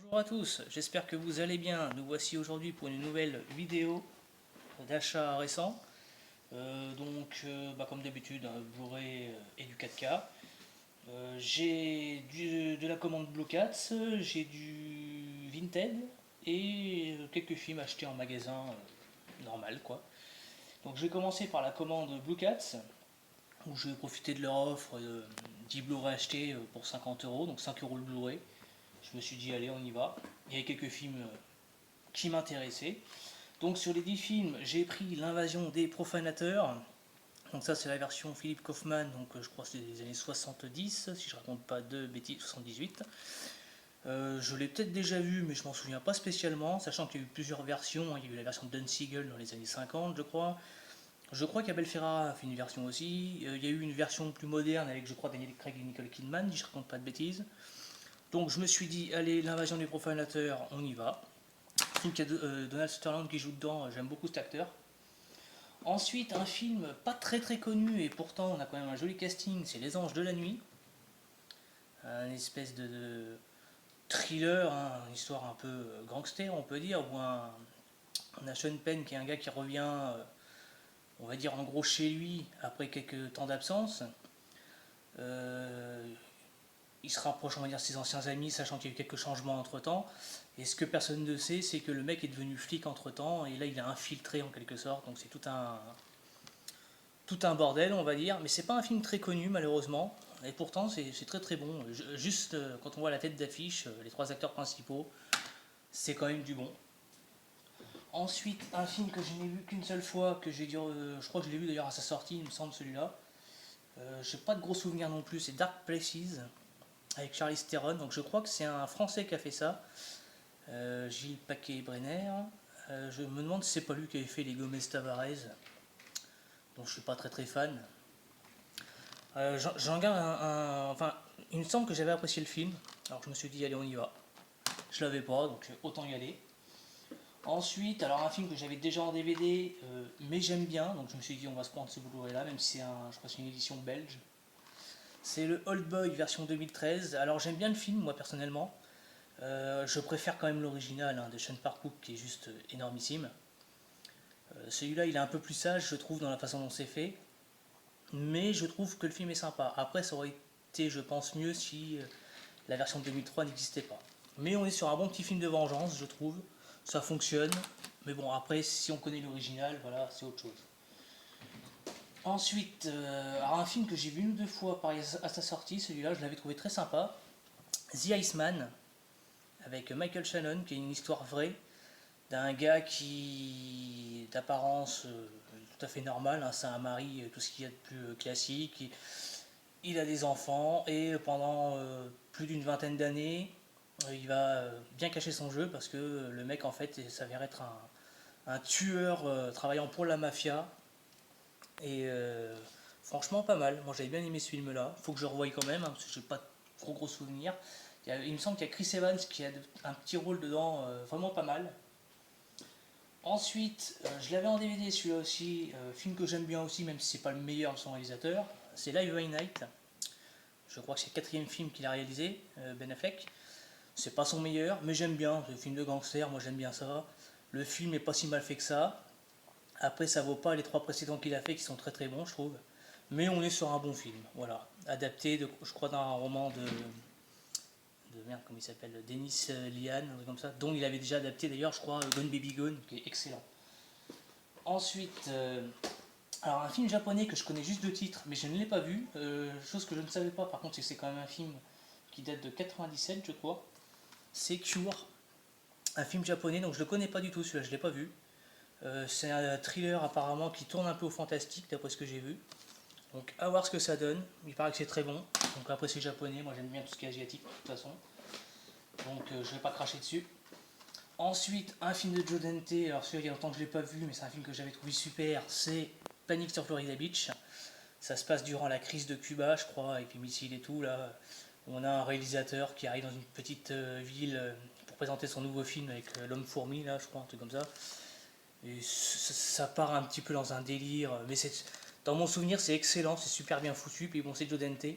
Bonjour à tous, j'espère que vous allez bien. Nous voici aujourd'hui pour une nouvelle vidéo d'achat récent. Comme d'habitude, un Blu-ray et du 4K. J'ai de la commande Blue Cats, j'ai du Vinted et quelques films achetés en magasin normal quoi. Donc je vais commencer par la commande Blue Cats où je vais profiter de leur offre 10 Blu-ray achetés pour 50 euros, donc 5 euros le Blu-ray. Je me suis dit allez on y va. Il y avait quelques films qui m'intéressaient. Donc sur les 10 films, j'ai pris L'invasion des profanateurs. Donc ça c'est la version Philippe Kaufman, donc je crois que c'est des années 70, si je raconte pas de bêtises, 78. Je l'ai peut-être déjà vu, mais je m'en souviens pas spécialement, sachant qu'il y a eu plusieurs versions. Il y a eu la version de Don Siegel dans les années 50, je crois. Je crois qu'Abel Ferrara a fait une version aussi. Il y a eu une version plus moderne avec, je crois, Daniel Craig et Nicole Kidman, si je raconte pas de bêtises. Donc je me suis dit, allez, L'invasion des profanateurs, on y va. Film qui a Donald Sutherland qui joue dedans, j'aime beaucoup cet acteur. Ensuite, un film pas très très connu et pourtant on a quand même un joli casting, c'est Les Anges de la Nuit. Un espèce de thriller, hein, une histoire un peu gangster on peut dire, où on a Sean Penn qui est un gars qui revient, on va dire en gros chez lui après quelques temps d'absence. Euh, il se rapproche, on va dire, de ses anciens amis, sachant qu'il y a eu quelques changements entre temps. Et ce que personne ne sait, c'est que le mec est devenu flic entre temps, et là il a infiltré en quelque sorte, donc c'est tout un bordel, on va dire. Mais c'est pas un film très connu, malheureusement, et pourtant c'est très très bon. Juste quand on voit la tête d'affiche, les trois acteurs principaux, c'est quand même du bon. Ensuite, un film que je n'ai vu qu'une seule fois, que j'ai dû, je crois que je l'ai vu d'ailleurs à sa sortie, il me semble celui-là. J'ai pas de gros souvenirs non plus, c'est Dark Places avec Charlize Theron. Donc je crois que c'est un Français qui a fait ça, Gilles Paquet-Brenner. Je me demande si c'est pas lui qui avait fait les Gomez Tavares, dont je suis pas très très fan. J'en garde enfin, il me semble que j'avais apprécié le film, alors je me suis dit allez on y va. Je l'avais pas, donc autant y aller. Ensuite, alors un film que j'avais déjà en DVD, mais j'aime bien, donc je me suis dit on va se prendre ce Blu-ray là, même si c'est je crois que c'est une édition belge. C'est le Old Boy version 2013. Alors j'aime bien le film moi personnellement. Je préfère quand même l'original de Sean Parkour qui est juste énormissime. Celui-là il est un peu plus sage je trouve dans la façon dont c'est fait. Mais je trouve que le film est sympa. Après ça aurait été je pense mieux si la version de 2003 n'existait pas. Mais on est sur un bon petit film de vengeance je trouve. Ça fonctionne. Mais bon après si on connaît l'original voilà c'est autre chose. Ensuite, alors un film que j'ai vu une ou deux fois à sa sortie, celui-là je l'avais trouvé très sympa. The Iceman, avec Michael Shannon, qui est une histoire vraie d'un gars qui, d'apparence tout à fait normale, hein, c'est un mari, tout ce qu'il y a de plus classique. Il a des enfants et pendant plus d'une vingtaine d'années, il va bien cacher son jeu parce que le mec en fait s'avère être un tueur travaillant pour la mafia. Et franchement, pas mal. Moi j'avais bien aimé ce film-là. Faut que je revoie quand même, hein, parce que j'ai pas de gros souvenirs. Il me semble qu'il y a Chris Evans qui a un petit rôle dedans, vraiment pas mal. Ensuite, je l'avais en DVD celui-là aussi, film que j'aime bien aussi, même si c'est pas le meilleur de son réalisateur. C'est Live by Night. Je crois que c'est le quatrième film qu'il a réalisé, Ben Affleck. C'est pas son meilleur, mais j'aime bien. C'est un film de gangster, moi j'aime bien ça. Le film est pas si mal fait que ça. Après, ça vaut pas les trois précédents qu'il a fait qui sont très très bons, je trouve. Mais on est sur un bon film, voilà. Adapté, je crois, d'un roman de merde, comment il s'appelle, Denis Lian, un truc comme ça, dont il avait déjà adapté d'ailleurs, je crois, Gone Baby Gone, qui est excellent. Ensuite, alors un film japonais que je connais juste de titre, mais je ne l'ai pas vu. Chose que je ne savais pas, par contre, c'est que c'est quand même un film qui date de 97, je crois. C'est Cure, un film japonais, donc je le connais pas du tout, celui-là, je l'ai pas vu. C'est un thriller apparemment qui tourne un peu au fantastique, d'après ce que j'ai vu. Donc à voir ce que ça donne. Il paraît que c'est très bon. Donc après c'est japonais, moi j'aime bien tout ce qui est asiatique de toute façon. Donc je vais pas cracher dessus. Ensuite, un film de Joe Dante, alors celui-là il y a longtemps que je l'ai pas vu, mais c'est un film que j'avais trouvé super, c'est Panic sur Florida Beach. Ça se passe durant la crise de Cuba, je crois, avec les missiles et tout. Là, on a un réalisateur qui arrive dans une petite ville pour présenter son nouveau film avec l'homme fourmi, là, je crois, un truc comme ça. Et ça part un petit peu dans un délire, mais dans mon souvenir c'est excellent, c'est super bien foutu. Puis bon, c'est Joe Dante,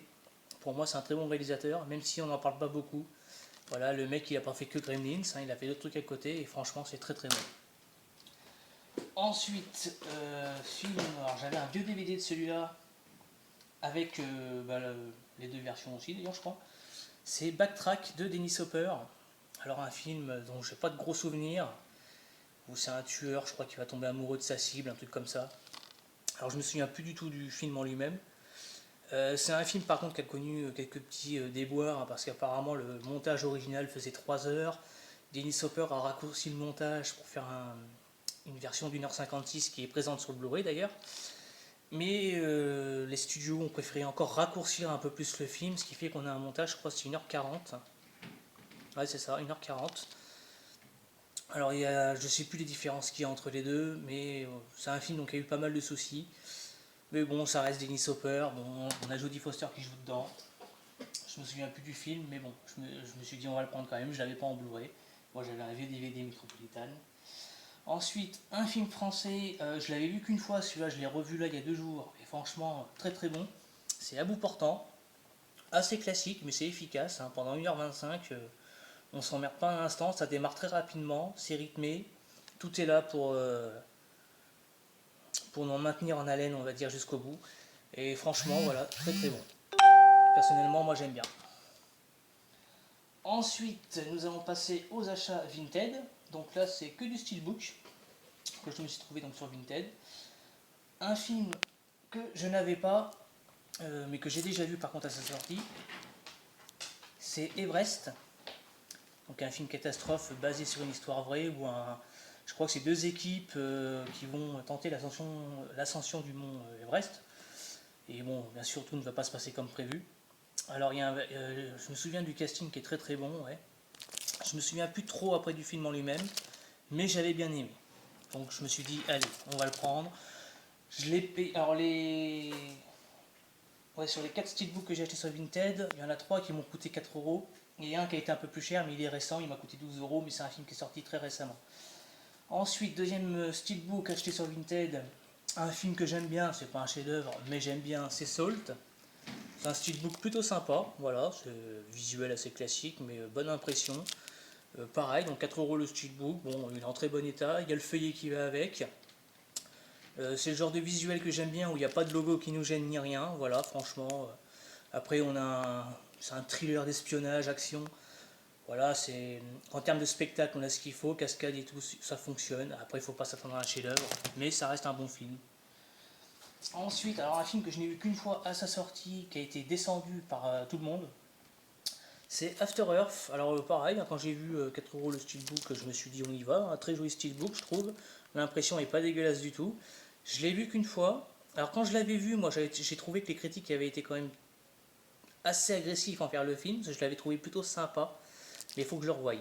pour moi c'est un très bon réalisateur, même si on n'en parle pas beaucoup. Voilà, le mec il a pas fait que Gremlins, hein, il a fait d'autres trucs à côté et franchement c'est très très bon. Ensuite, film, alors j'avais un vieux DVD de celui-là avec les deux versions aussi d'ailleurs je crois. C'est Backtrack de Dennis Hopper. Alors un film dont j'ai pas de gros souvenirs, où c'est un tueur, je crois qu'il va tomber amoureux de sa cible, un truc comme ça. Alors je me souviens plus du tout du film en lui-même. C'est un film par contre qui a connu quelques petits déboires, hein, parce qu'apparemment le montage original faisait 3 heures. Dennis Hopper a raccourci le montage pour faire une version d'1h56 qui est présente sur le Blu-ray d'ailleurs. Mais les studios ont préféré encore raccourcir un peu plus le film, ce qui fait qu'on a un montage, je crois c'est 1h40. Ouais c'est ça, 1h40. Alors je sais plus les différences qu'il y a entre les deux, mais c'est un film donc, qui a eu pas mal de soucis. Mais bon, ça reste Dennis Hopper, bon, on a Jodie Foster qui joue dedans. Je me souviens plus du film, mais bon, je me suis dit on va le prendre quand même, je l'avais pas en Blu-ray. Moi j'avais un vieux DVD Métropolitane. Ensuite, un film français, je l'avais vu qu'une fois, celui-là je l'ai revu là il y a 2 jours, et franchement très très bon. C'est À bout portant, assez classique mais c'est efficace, hein. Pendant 1h25, on s'emmerde pas un instant, ça démarre très rapidement, c'est rythmé, tout est là pour nous maintenir en haleine on va dire jusqu'au bout. Et franchement voilà, très très bon. Personnellement moi j'aime bien. Ensuite nous allons passer aux achats Vinted. Donc là c'est que du steelbook que je me suis trouvé donc sur Vinted. Un film que je n'avais pas mais que j'ai déjà vu par contre à sa sortie, c'est Everest. Donc un film catastrophe basé sur une histoire vraie où je crois que c'est 2 équipes qui vont tenter l'ascension du mont Everest. Et bon, bien sûr, tout ne va pas se passer comme prévu. Alors, je me souviens du casting qui est très très bon, ouais. Je me souviens plus trop après du film en lui-même, mais j'avais bien aimé. Donc je me suis dit, allez, on va le prendre. Je l'ai payé. Alors ouais, sur les 4 steelbooks que j'ai acheté sur Vinted, il y en a 3 qui m'ont coûté 4 euros. Il y a un qui a été un peu plus cher, mais il est récent, il m'a coûté 12 euros, mais c'est un film qui est sorti très récemment. Ensuite, deuxième steelbook acheté sur Vinted, un film que j'aime bien, c'est pas un chef-d'œuvre, mais j'aime bien, c'est Salt. C'est un steelbook plutôt sympa, voilà, c'est visuel assez classique, mais bonne impression. Pareil, donc 4 euros le steelbook, bon, il est en très bon état, il y a le feuillet qui va avec. C'est le genre de visuel que j'aime bien, où il n'y a pas de logo qui nous gêne ni rien, voilà, franchement. Après, c'est un thriller d'espionnage, action. Voilà, en termes de spectacle, on a ce qu'il faut, cascade et tout, ça fonctionne. Après, il ne faut pas s'attendre à un chef-d'œuvre, mais ça reste un bon film. Ensuite, alors un film que je n'ai vu qu'une fois à sa sortie, qui a été descendu par tout le monde, c'est After Earth. Alors pareil, hein, quand j'ai vu 4 euros le steelbook, je me suis dit on y va. Un très joli steelbook, je trouve. L'impression n'est pas dégueulasse du tout. Je l'ai vu qu'une fois. Alors quand je l'avais vu, moi j'ai trouvé que les critiques avaient été quand même assez agressifs envers le film. Je l'avais trouvé plutôt sympa, mais il faut que je le revoie.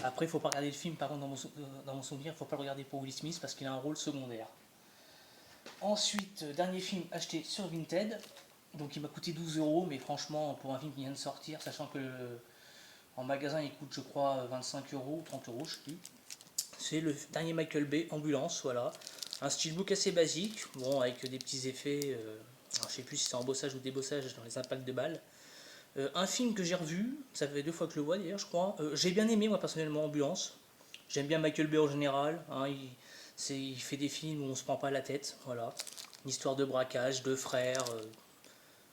Après, il ne faut pas regarder le film, par contre, dans mon souvenir, il ne faut pas le regarder pour Will Smith parce qu'il a un rôle secondaire. Ensuite, dernier film acheté sur Vinted. Donc il m'a coûté 12 euros, mais franchement, pour un film qui vient de sortir, sachant que en magasin il coûte, je crois, 25 euros ou 30 euros, je sais plus. C'est le dernier Michael Bay, Ambulance, voilà. Un steelbook assez basique, bon, avec des petits effets, alors, je sais plus si c'est embossage ou débossage dans les impacts de balles. Un film que j'ai revu, ça fait 2 fois que je le vois d'ailleurs, je crois. J'ai bien aimé, moi personnellement, Ambulance. J'aime bien Michael Bay en général, hein, il fait des films où on se prend pas la tête, voilà. Une histoire de braquage, de frères.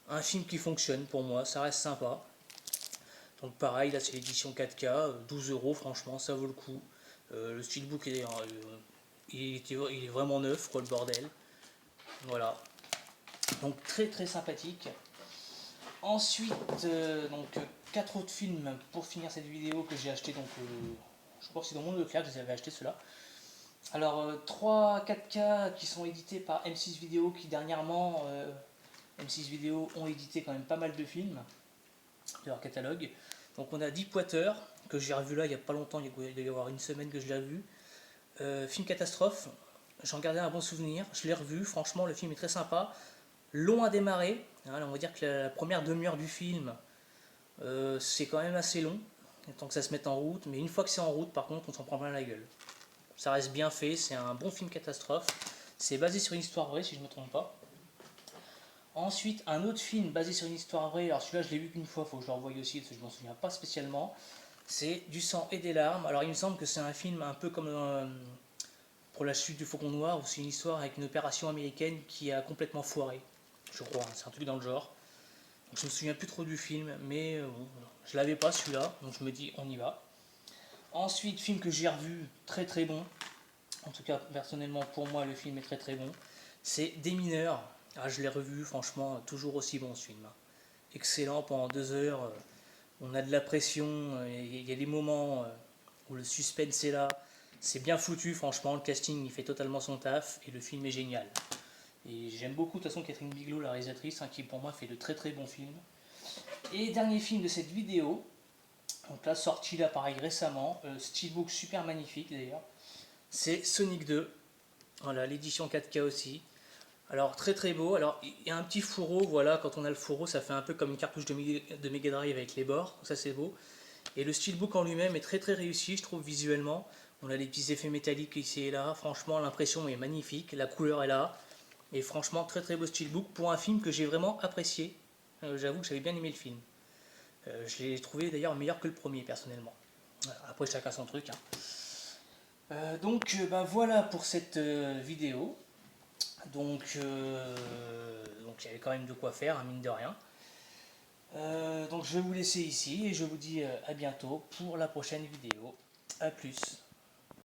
Un film qui fonctionne pour moi, ça reste sympa. Donc pareil, là c'est l'édition 4K, 12 euros, franchement ça vaut le coup. Le steelbook il est vraiment neuf, quoi, le bordel. Voilà. Donc très très sympathique. Ensuite, donc 4 autres films pour finir cette vidéo que j'ai acheté, donc je crois que c'est dans mon Leclerc que je les avais achetés ceux-là. Alors 3 4K qui sont édités par M6 Vidéo, qui dernièrement M6 Vidéo ont édité quand même pas mal de films de leur catalogue. Donc on a Deepwater, que j'ai revu là il n'y a pas longtemps, il doit y avoir une semaine que je l'ai vu. Film catastrophe, j'en gardais un bon souvenir, je l'ai revu, franchement le film est très sympa. Long à démarrer, hein, on va dire que la première demi-heure du film, c'est quand même assez long, tant que ça se mette en route, mais une fois que c'est en route par contre on s'en prend plein la gueule. Ça reste bien fait, c'est un bon film catastrophe, c'est basé sur une histoire vraie si je ne me trompe pas. Ensuite, un autre film basé sur une histoire vraie, alors celui-là je l'ai vu qu'une fois, il faut que je le revoie aussi parce que je m'en souviens pas spécialement. C'est Du sang et des larmes. Alors il me semble que c'est un film un peu comme pour la chute du Faucon Noir, où c'est une histoire avec une opération américaine qui a complètement foiré, je crois, c'est un truc dans le genre. Donc, je me souviens plus trop du film, mais bon, je l'avais pas celui-là, donc je me dis on y va. Ensuite, film que j'ai revu, très très bon, en tout cas personnellement pour moi le film est très très bon, c'est Des mineurs. Ah, je l'ai revu, franchement, toujours aussi bon ce film. Excellent pendant 2 heures, on a de la pression, il y a des moments où le suspense est là, c'est bien foutu, franchement, le casting il fait totalement son taf et le film est génial. Et j'aime beaucoup de toute façon Catherine Bigelow, la réalisatrice, hein, qui pour moi fait de très très bons films. Et dernier film de cette vidéo, donc là sorti là pareil récemment, steelbook super magnifique d'ailleurs, c'est Sonic 2, voilà l'édition 4K aussi. Alors très très beau, alors il y a un petit fourreau, voilà, quand on a le fourreau ça fait un peu comme une cartouche de Mega Drive avec les bords, ça c'est beau. Et le steelbook en lui-même est très très réussi, je trouve, visuellement. On a les petits effets métalliques ici et là, franchement l'impression est magnifique, la couleur est là. Et franchement très très beau steelbook pour un film que j'ai vraiment apprécié. J'avoue que j'avais bien aimé le film. Je l'ai trouvé d'ailleurs meilleur que le premier personnellement. Voilà, après chacun son truc, hein. Donc voilà pour cette vidéo. Donc il y avait quand même de quoi faire, hein, mine de rien. Donc je vais vous laisser ici et je vous dis à bientôt pour la prochaine vidéo. A plus.